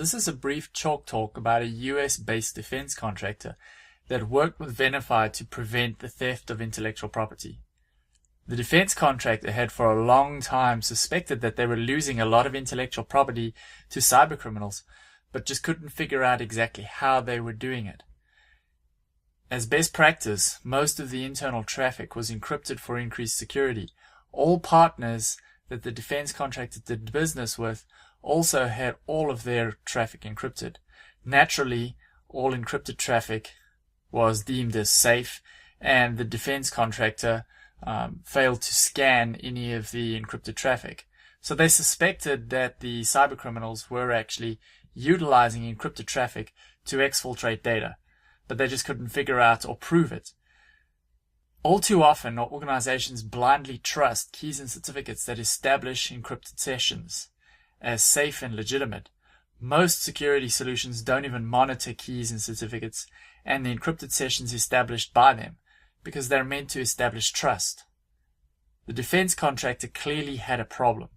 This is a brief chalk talk about a US-based defense contractor that worked with Venafi to prevent the theft of intellectual property. The defense contractor had for a long time suspected that they were losing a lot of intellectual property to cybercriminals, but just couldn't figure out exactly how they were doing it. As best practice, most of the internal traffic was encrypted for increased security. All partners that the defense contractor did business with also had all of their traffic encrypted. Naturally, all encrypted traffic was deemed as safe, and the defense contractor failed to scan any of the encrypted traffic. So they suspected that the cybercriminals were actually utilizing encrypted traffic to exfiltrate data, but they just couldn't figure out or prove it. All too often, organizations blindly trust keys and certificates that establish encrypted sessions as safe and legitimate. Most security solutions don't even monitor keys and certificates and the encrypted sessions established by them, because they're meant to establish trust. The defense contractor clearly had a problem.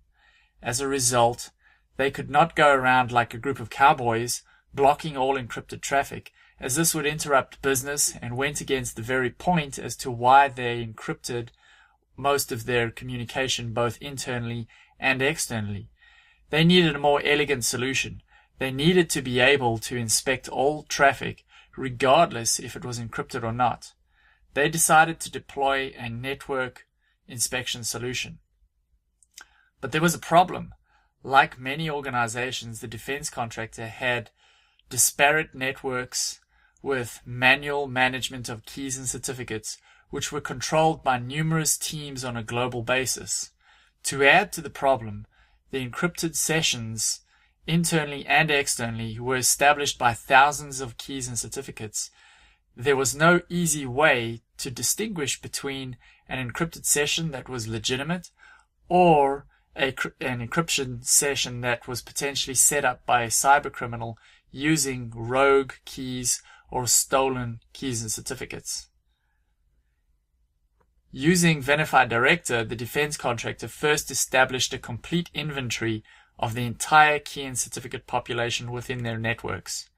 As a result, they could not go around like a group of cowboys blocking all encrypted traffic, as this would interrupt business and went against the very point as to why they encrypted most of their communication both internally and externally. They needed a more elegant solution. They needed to be able to inspect all traffic, regardless if it was encrypted or not. They decided to deploy a network inspection solution. But there was a problem. Like many organizations, the defense contractor had disparate networks with manual management of keys and certificates, which were controlled by numerous teams on a global basis. To add to the problem, the encrypted sessions, internally and externally, were established by thousands of keys and certificates. There was no easy way to distinguish between an encrypted session that was legitimate or an encryption session that was potentially set up by a cybercriminal using rogue keys or stolen keys and certificates. Using Venafi Director, the defense contractor first established a complete inventory of the entire key and certificate population within their networks,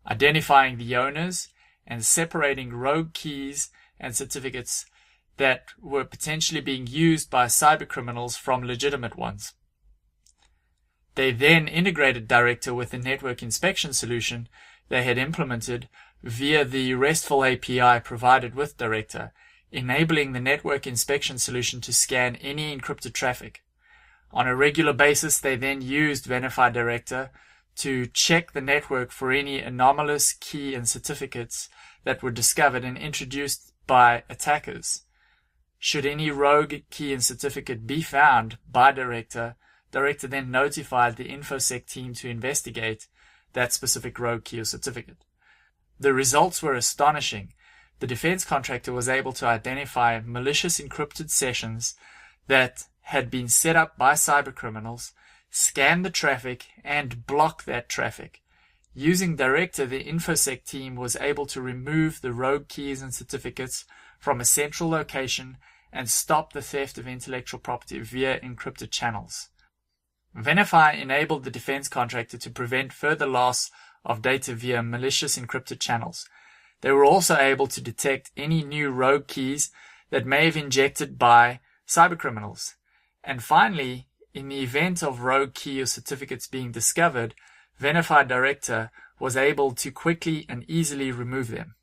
identifying the owners and separating rogue keys and certificates that were potentially being used by cybercriminals from legitimate ones. They then integrated Director with the network inspection solution they had implemented via the RESTful API provided with Director, enabling the network inspection solution to scan any encrypted traffic. On a regular basis, they then used Venafi Director to check the network for any anomalous key and certificates that were discovered and introduced by attackers. Should any rogue key and certificate be found by Director, Director then notified the InfoSec team to investigate that specific rogue key or certificate. The results were astonishing. The defense contractor was able to identify malicious encrypted sessions that had been set up by cybercriminals, scan the traffic, and block that traffic. Using Director, the InfoSec team was able to remove the rogue keys and certificates from a central location and stop the theft of intellectual property via encrypted channels. Venafi enabled the defense contractor to prevent further loss of data via malicious encrypted channels. They were also able to detect any new rogue keys that may have injected by cybercriminals. And finally, in the event of rogue key or certificates being discovered, Venafi Director was able to quickly and easily remove them.